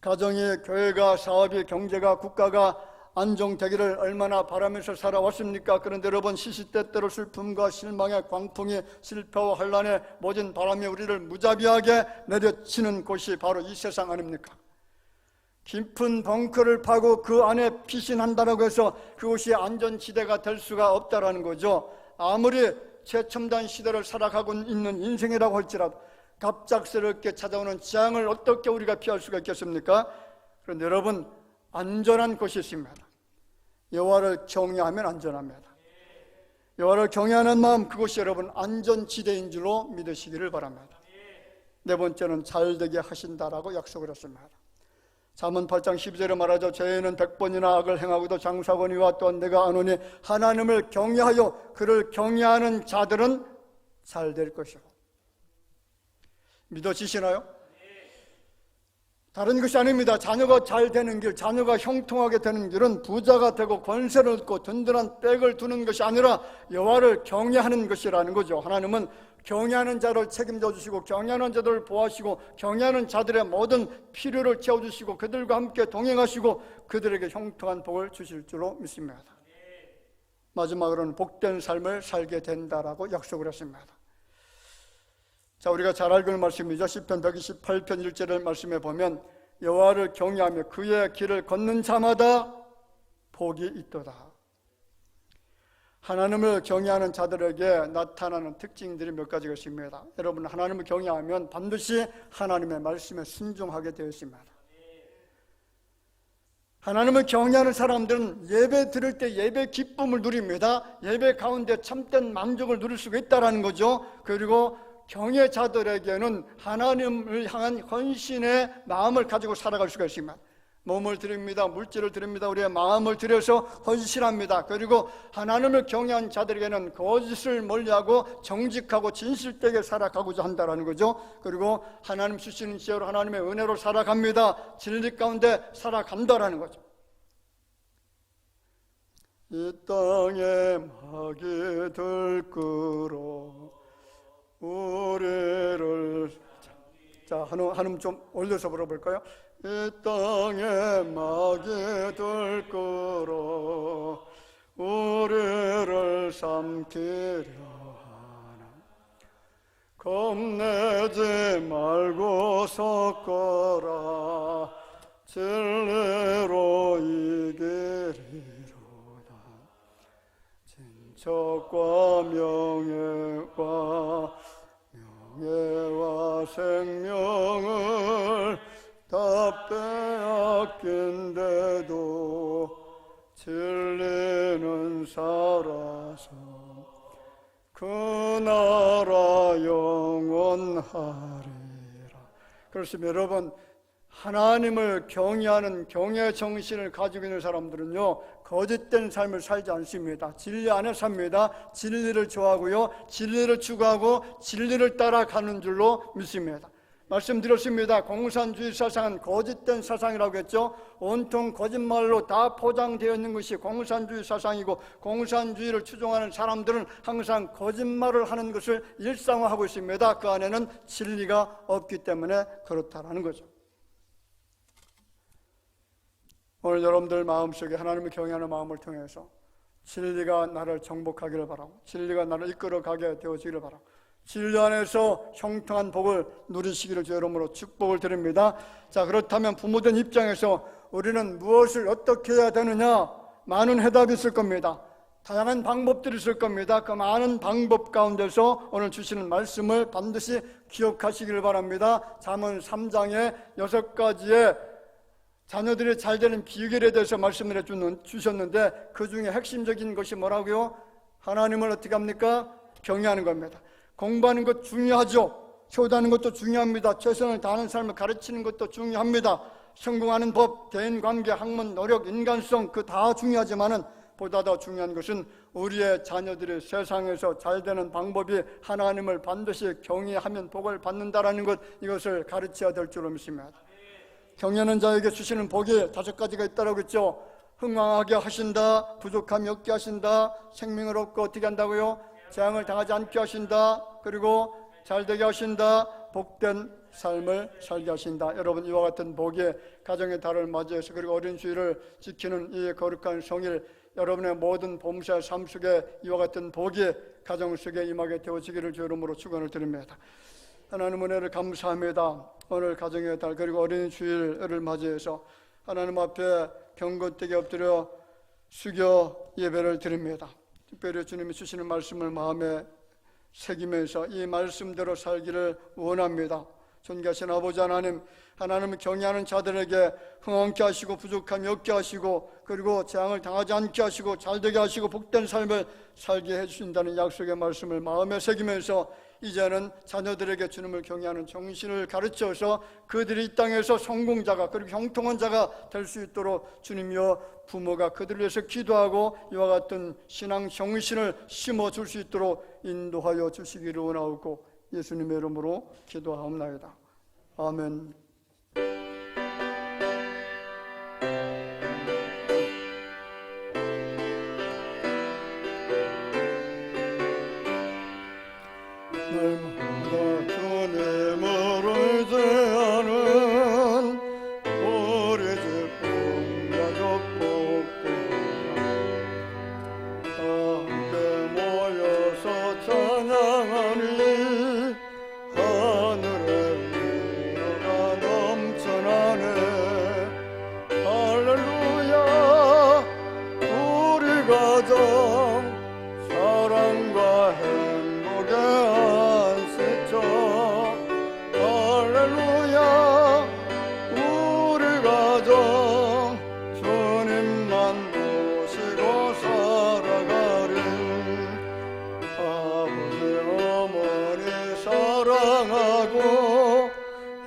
S1: 가정이, 교회가, 사업이, 경제가, 국가가 안정되기를 얼마나 바라면서 살아왔습니까? 그런데 여러분, 시시때때로 슬픔과 실망의 광풍이 실패와 환란의 모진 바람이 우리를 무자비하게 내려치는 곳이 바로 이 세상 아닙니까? 깊은 벙커를 파고 그 안에 피신한다고 해서 그곳이 안전지대가 될 수가 없다라는 거죠. 아무리 최첨단 시대를 살아가고 있는 인생이라고 할지라도 갑작스럽게 찾아오는 재앙을 어떻게 우리가 피할 수가 있겠습니까? 그런데 여러분, 안전한 곳이 있습니다. 여호와를 경외하면 안전합니다. 여호와를 경외하는 마음, 그것이 여러분 안전지대인 줄로 믿으시기를 바랍니다. 네 번째는 잘되게 하신다라고 약속을 했습니다. 잠언 8장 12절에 말하죠. 죄인은 100번이나 악을 행하고도 장사거니와 또한 내가 아노니 하나님을 경외하여 그를 경외하는 자들은 잘 될 것이고. 믿어지시나요? 다른 것이 아닙니다. 자녀가 잘 되는 길, 자녀가 형통하게 되는 길은 부자가 되고 권세를 얻고 든든한 백을 두는 것이 아니라 여호와를 경외하는 것이라는 거죠. 하나님은 경외하는 자를 책임져 주시고 경외하는 자들을 보호하시고 경외하는 자들의 모든 필요를 채워주시고 그들과 함께 동행하시고 그들에게 형통한 복을 주실 줄로 믿습니다. 마지막으로는 복된 삶을 살게 된다라고 약속을 했습니다. 자, 우리가 잘 알고 있는 말씀이죠. 시편 128편 1절을 말씀해 보면 여호와를 경외하며 그의 길을 걷는 자마다 복이 있도다. 하나님을 경외하는 자들에게 나타나는 특징들이 몇 가지가 있습니다. 여러분, 하나님을 경외하면 반드시 하나님의 말씀에 순종하게 되어 있습니다. 하나님을 경외하는 사람들은 예배 드릴 때 예배 기쁨을 누립니다. 예배 가운데 참된 만족을 누릴 수가 있다는 거죠. 그리고 경외자들에게는 하나님을 향한 헌신의 마음을 가지고 살아갈 수가 있습니다. 몸을 드립니다. 물질을 드립니다. 우리의 마음을 들여서 헌신합니다. 그리고 하나님을 경외한 자들에게는 거짓을 멀리하고 정직하고 진실되게 살아가고자 한다는 거죠. 그리고 하나님 주시는 지혜로 하나님의 은혜로 살아갑니다. 진리 가운데 살아간다라는 거죠. 이 땅에 막이 들끓어 우리를, 자, 한음 좀 올려서 불러볼까요? 이 땅에 막이 들끓어 우리를 삼키려 하나 겁내지 말고 섞어라 진리로 이기리로다 진척과 명예와 생명을 다 빼앗긴데도 진리는 살아서 그 나라 영원하리라. 그렇습니다. 여러분, 하나님을 경외하는 경외 정신을 가지고 있는 사람들은요 거짓된 삶을 살지 않습니다. 진리 안에 삽니다. 진리를 좋아하고요 진리를 추구하고 진리를 따라가는 줄로 믿습니다. 말씀드렸습니다. 공산주의 사상은 거짓된 사상이라고 했죠. 온통 거짓말로 다 포장되어 있는 것이 공산주의 사상이고 공산주의를 추종하는 사람들은 항상 거짓말을 하는 것을 일상화하고 있습니다. 그 안에는 진리가 없기 때문에 그렇다라는 거죠. 오늘 여러분들 마음속에 하나님을 경외하는 마음을 통해서 진리가 나를 정복하기를 바라고 진리가 나를 이끌어가게 되어지기를 바라고 진리 안에서 형통한 복을 누리시기를 주 이름으로 축복을 드립니다. 자, 그렇다면 부모된 입장에서 우리는 무엇을 어떻게 해야 되느냐? 많은 해답이 있을 겁니다. 다양한 방법들이 있을 겁니다. 그 많은 방법 가운데서 오늘 주시는 말씀을 반드시 기억하시기를 바랍니다. 잠언 3장에 6가지의 자녀들이 잘 되는 비결에 대해서 말씀을 해주셨는데 그 중에 핵심적인 것이 뭐라고요? 하나님을 어떻게 합니까? 경외하는 겁니다. 공부하는 것 중요하죠. 효도하는 것도 중요합니다. 최선을 다하는 삶을 가르치는 것도 중요합니다. 성공하는 법, 대인관계, 학문, 노력, 인간성 그 다 중요하지만은 보다 더 중요한 것은 우리의 자녀들이 세상에서 잘 되는 방법이 하나님을 반드시 경외하면 복을 받는다라는 것, 이것을 가르쳐야 될 줄로 믿습니다. 경외하는 자에게 주시는 복이 5가지가 있다고 했죠. 흥왕하게 하신다, 부족함이 없게 하신다, 생명을 얻고 어떻게 한다고요? 재앙을 당하지 않게 하신다, 그리고 잘되게 하신다, 복된 삶을 살게 하신다. 여러분, 이와 같은 복의 가정의 달을 맞이해서 그리고 어린 주일을 지키는 이 거룩한 성일, 여러분의 모든 범사의 삶 속에 이와 같은 복이 가정 속에 임하게 되어지기를 주 이름으로 축원을 드립니다. 하나님 은혜를 감사합니다. 오늘 가정의 달 그리고 어린 주일을 맞이해서 하나님 앞에 경건되게 엎드려 숙여 예배를 드립니다. 특별히 주님이 주시는 말씀을 마음에 새기면서 이 말씀대로 살기를 원합니다. 존귀하신 아버지 하나님, 하나님을 경외하는 자들에게 흥황케 하시고 부족함이 없게 하시고 그리고 재앙을 당하지 않게 하시고 잘되게 하시고 복된 삶을 살게 해주신다는 약속의 말씀을 마음에 새기면서 이제는 자녀들에게 주님을 경외하는 정신을 가르쳐서 그들이 이 땅에서 성공자가 그리고 형통한 자가 될 수 있도록 주님이여 부모가 그들을 위해서 기도하고 이와 같은 신앙 정신을 심어줄 수 있도록 인도하여 주시기를 원하옵고 예수님의 이름으로 기도하옵나이다. 아멘. 날마다 주님을 의지하는 우리 집 온가족 복되라. 함께 모여서 찬양하니 하늘에 위로가 넘쳐나네. 할렐루야. 우리 가정 사랑과 행복에 안식처. 할렐루야. 우리 가정 주님만 모시고 살아가리. 아버지 어머니 사랑하고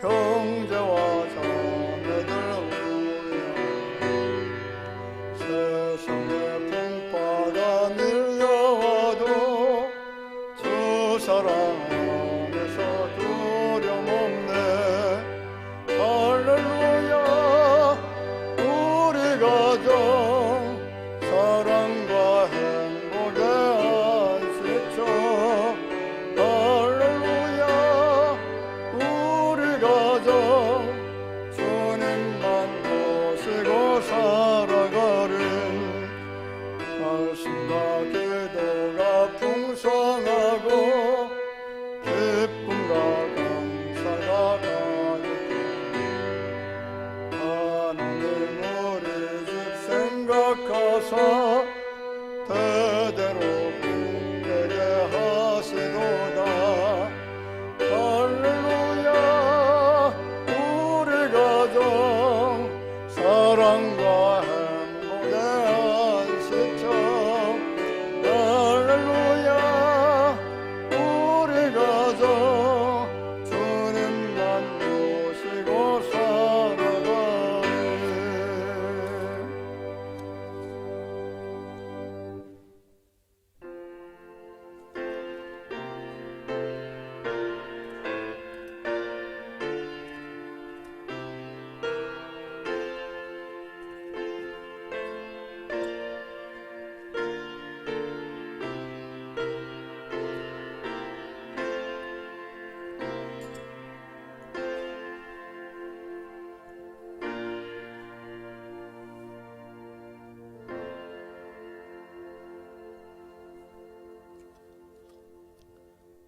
S1: 형제와 자매들 위하여 세상에 풍파가 밀려와도 주 사랑 안에서 두려움 없네. 할렐루야. 우리 가정 사랑과 행복에 안식처. 할렐루야. 우리 가정 주님만 모시고 살아가는 말씀과 기도가 풍성하고 기쁨과 감사가 가득해. 하나님 우리 집 생각하사 대대로 복되게 하시도다. 할렐루야. 우리 가정 사랑과 행복에 안식처. 할렐루야. 우리 가정 주님만 모시고 살아가네.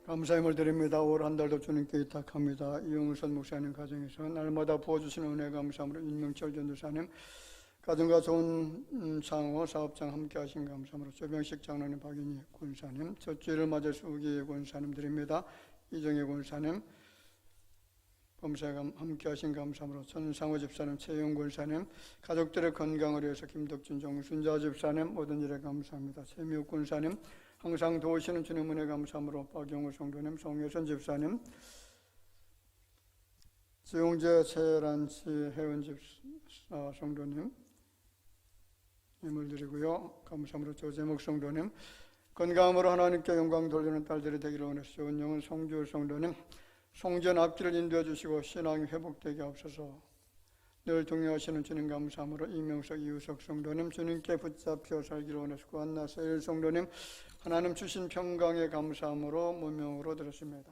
S1: 감사함을 드립니다. 올 한 달도 주님께 의탁합니다. 이용선 목사님 가정에서 날마다 부어주시는 은혜 감사함으로 윤명철 전도사님 가정과 좋은 상호 사업장 함께 하신 감사함으로 조병식 장로님 박윤희 권사님 첫 주일을 맞아서 우기 권사님 드립니다. 이정혜 권사님 범사가 함께 하신 감사함으로 전상호 집사님 최영 권사님 가족들의 건강을 위해서 김덕준 정순자 집사님 모든 일에 감사합니다. 최미욱 권사님 항상 도우시는 주님 은혜 감사함으로 박영우 성도님, 송혜선 집사님, 지용재 최란치 혜원 집사 성도님 힘을 드리고요. 감사함으로 조재목 성도님 건강함으로 하나님께 영광 돌리는 딸들이 되기를 원해서 원영은 송주 성도님 송전 앞길을 인도해 주시고 신앙이 회복되게 하옵소서. 늘 동행하시는 주님 감사함으로 이명석 이우석 성도님 주님께 붙잡혀 살기를 원해서 구한나 세일 성도님 하나님 주신 평강에 감사함으로 무명으로 들었습니다.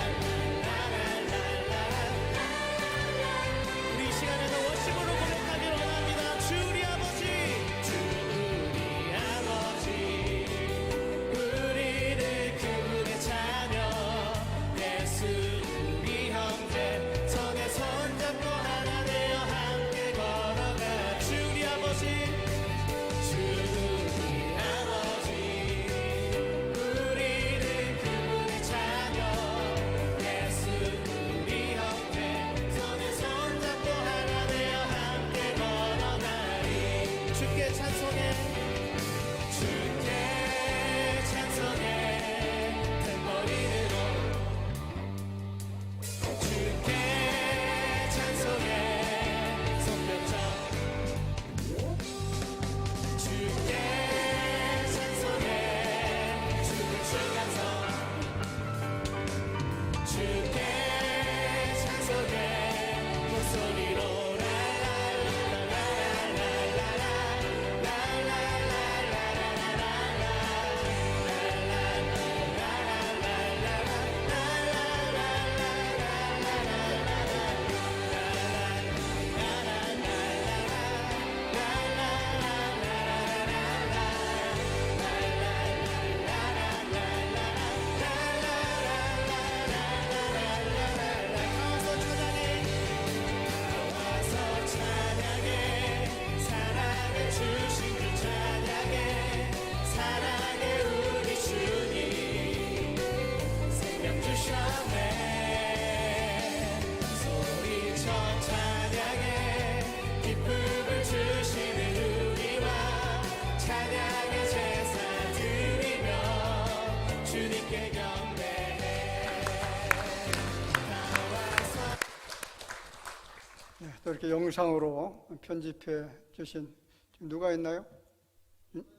S1: 또 이렇게 영상으로 편집해 주신 지금 누가 있나요?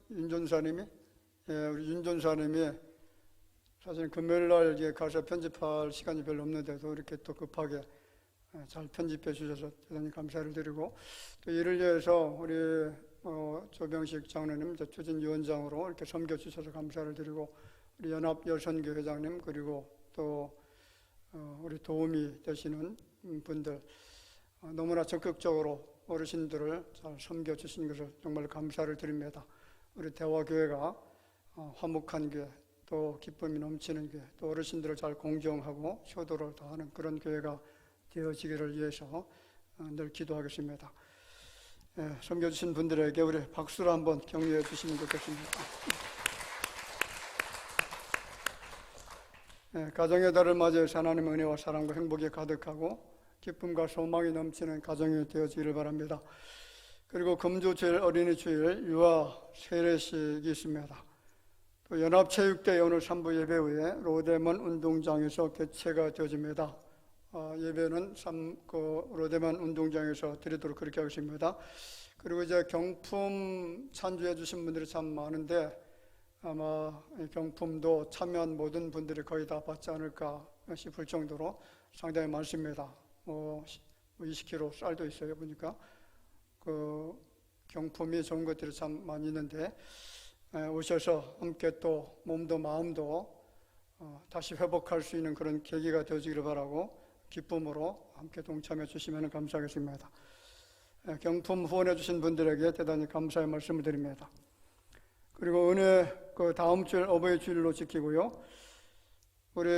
S1: 윤 전사님이? 예, 우리 윤 전사님이 사실 금요일 날 이제 가서 편집할 시간이 별로 없는데도 이렇게 또 급하게 잘 편집해 주셔서 대단히 감사를 드리고, 또 이를 위해서 우리 조병식 장로님, 추진위원장으로 이렇게 섬겨 주셔서 감사를 드리고, 우리 연합 여선교 회장님, 그리고 또 우리 도움이 되시는 분들, 너무나 적극적으로 어르신들을 잘 섬겨 주신 것을 정말 감사를 드립니다. 우리 대화교회가 화목한 교회, 또 기쁨이 넘치는 교회, 또 어르신들을 잘 공경하고 효도를 다하는 그런 교회가 되어지기를 위해서 늘 기도하겠습니다. 섬겨주신 분들에게 우리 박수로 한번 격려해 주시면 좋겠습니다. 가정의 달을 맞이해서 하나님의 은혜와 사랑과 행복이 가득하고 기쁨과 소망이 넘치는 가정이 되어지기를 바랍니다. 그리고 금주 주일, 어린이 주일, 유아 세례식이 있습니다. 또 연합체육대회 오늘 3부 예배 후에 로데만 운동장에서 개최가 되어집니다. 예배는 로데만 운동장에서 드리도록 그렇게 하겠습니다. 그리고 이제 경품 찬주해 주신 분들이 참 많은데 아마 경품도 참여한 모든 분들이 거의 다 받지 않을까 싶을 정도로 상당히 많습니다. 20kg 쌀도 있어요. 보니까 그 경품이 좋은 것들이 참 많이 있는데 오셔서 함께 또 몸도 마음도 다시 회복할 수 있는 그런 계기가 되어지기를 바라고 기쁨으로 함께 동참해 주시면 감사하겠습니다. 경품 후원해 주신 분들에게 대단히 감사의 말씀을 드립니다. 그리고 은혜 그 다음 주일 어버이 주일로 지키고요. 우리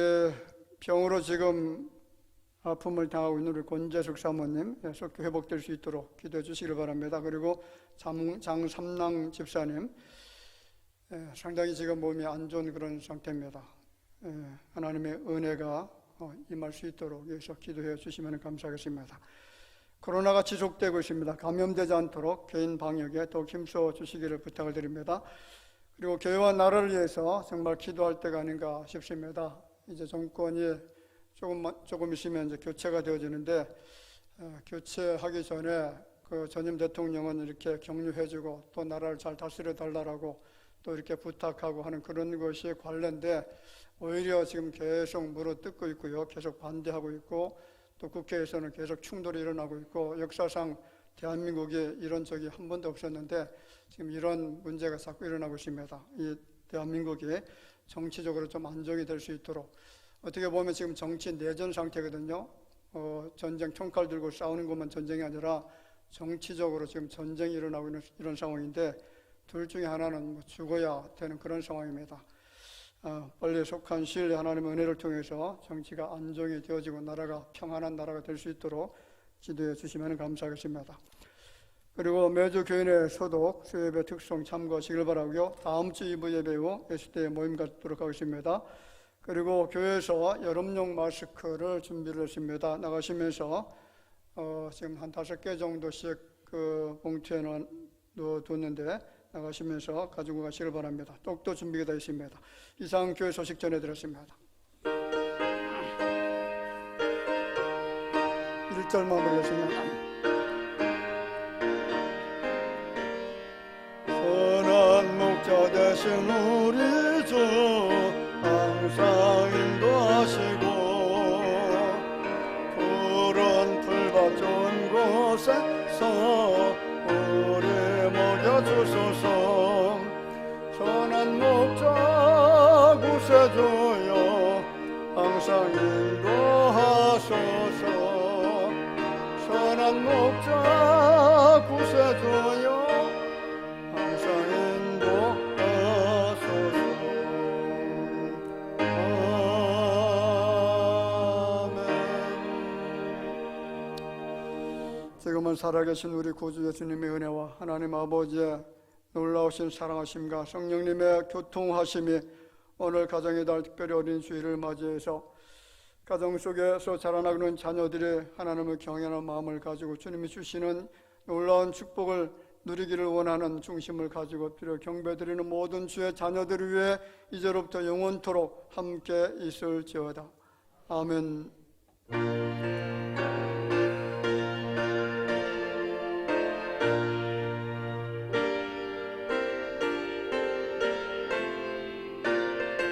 S1: 병으로 지금 아픔을 당하고 있는 우리 권재숙 사모님 속히 회복될 수 있도록 기도해 주시기를 바랍니다. 그리고 장삼랑 집사님 상당히 지금 몸이 안 좋은 그런 상태입니다. 하나님의 은혜가 임할 수 있도록 여기서 기도해 주시면 감사하겠습니다. 코로나가 지속되고 있습니다. 감염되지 않도록 개인 방역에 더욱 힘써 주시기를 부탁을 드립니다. 그리고 교회와 나라를 위해서 정말 기도할 때가 아닌가 싶습니다. 이제 정권이 조금 있으면 이제 교체가 되어지는데 교체하기 전에 그 전임 대통령은 이렇게 격려해주고 또 나라를 잘 다스려 달라고 또 이렇게 부탁하고 하는 그런 것이 관련돼 오히려 지금 계속 물어뜯고 있고요. 계속 반대하고 있고 또 국회에서는 계속 충돌이 일어나고 있고 역사상 대한민국에 이런 적이 한 번도 없었는데 지금 이런 문제가 자꾸 일어나고 있습니다. 이 대한민국이 정치적으로 좀 안정이 될 수 있도록 어떻게 보면 지금 정치 내전 상태거든요. 전쟁 총칼 들고 싸우는 것만 전쟁이 아니라 정치적으로 지금 전쟁이 일어나고 있는 이런 상황인데 둘 중에 하나는 죽어야 되는 그런 상황입니다. 빨리 속한 시일 하나님의 은혜를 통해서 정치가 안정이 되어지고 나라가 평안한 나라가 될 수 있도록 기도해 주시면 감사하겠습니다. 그리고 매주 교회 내 소독, 수요예배 특송 참고하시길 바라고요. 다음 주 2부 예배 후 예수대에 모임 갖도록 하겠습니다. 그리고 교회에서 여름용 마스크를 준비를 했습니다. 나가시면서 지금 한 5개 정도씩 그 봉투에 넣어뒀는데 나가시면서 가지고 가시길 바랍니다. 떡도 준비가 되어 있습니다. 이상 교회 소식 전해드렸습니다. 1절 마무리하겠습니다. 선한 목자 되신 우리 주 항상 인도하시고 푸른 풀밭 좋은 곳에서 우리 먹여주소서. 선한 목자 구세주여 항상 인도하소서. 선한 목자 구세주여 항상 인도하소서. 아멘. 지금은 살아계신 우리 구주 예수님의 은혜와 하나님 아버지의 놀라우신 사랑하심과 성령님의 교통하심이 오늘 가정의 달 특별히 어린 주일을 맞이해서 가정 속에서 자라나고 있는 자녀들이 하나님을 경외하는 마음을 가지고 주님이 주시는 놀라운 축복을 누리기를 원하는 중심을 가지고 필요 경배드리는 모든 주의 자녀들을 위해 이제로부터 영원토록 함께 있을지어다. 아멘.